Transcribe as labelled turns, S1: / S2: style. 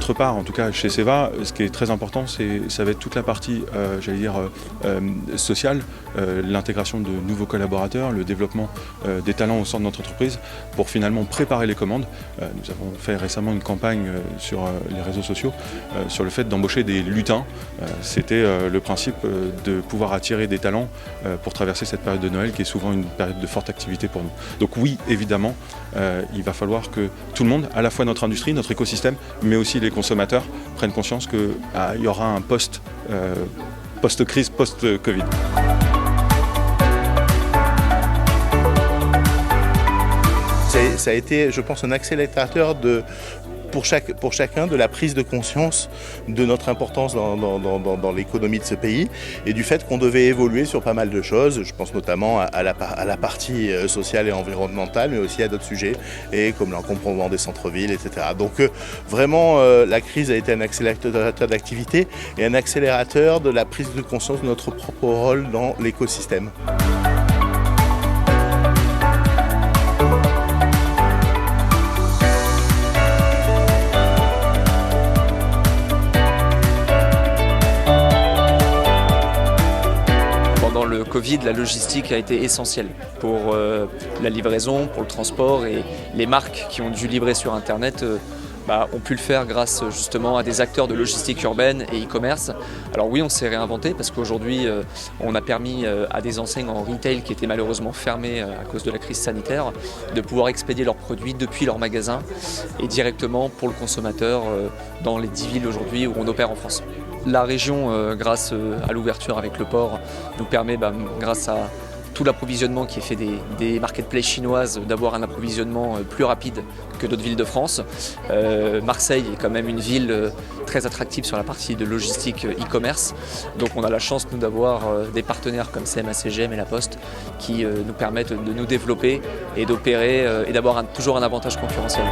S1: notre part, en tout cas chez Seva, ce qui est très important, ça va être toute la partie, sociale, l'intégration de nouveaux collaborateurs, le développement des talents au sein de notre entreprise pour finalement préparer les commandes. Nous avons fait récemment une campagne sur les réseaux sociaux sur le fait d'embaucher des lutins. C'était le principe de pouvoir attirer des talents pour traverser cette période de Noël qui est souvent une période de forte activité pour nous. Donc oui, évidemment, il va falloir que tout le monde, à la fois notre industrie, notre écosystème, mais aussi les consommateurs, prennent conscience qu'il y aura un post-crise, post-Covid.
S2: Ça a été, je pense, un accélérateur pour chacun de la prise de conscience de notre importance dans l'économie de ce pays et du fait qu'on devait évoluer sur pas mal de choses. Je pense notamment à la partie sociale et environnementale, mais aussi à d'autres sujets, et comme l'encombrement des centres-villes, etc. Donc vraiment, la crise a été un accélérateur d'activité et un accélérateur de la prise de conscience de notre propre rôle dans l'écosystème.
S3: Pendant le Covid, la logistique a été essentielle pour la livraison, pour le transport, et les marques qui ont dû livrer sur Internet ont pu le faire grâce justement à des acteurs de logistique urbaine et e-commerce. Alors oui, on s'est réinventé parce qu'aujourd'hui, on a permis à des enseignes en retail qui étaient malheureusement fermées à cause de la crise sanitaire de pouvoir expédier leurs produits depuis leur magasin et directement pour le consommateur dans les 10 villes aujourd'hui où on opère en France. La région, grâce à l'ouverture avec le port, nous permet, grâce à tout l'approvisionnement qui est fait des marketplaces chinoises, d'avoir un approvisionnement plus rapide que d'autres villes de France. Marseille est quand même une ville très attractive sur la partie de logistique e-commerce. Donc on a la chance, nous, d'avoir des partenaires comme CMA CGM et La Poste qui nous permettent de nous développer et d'opérer et d'avoir toujours un avantage concurrentiel.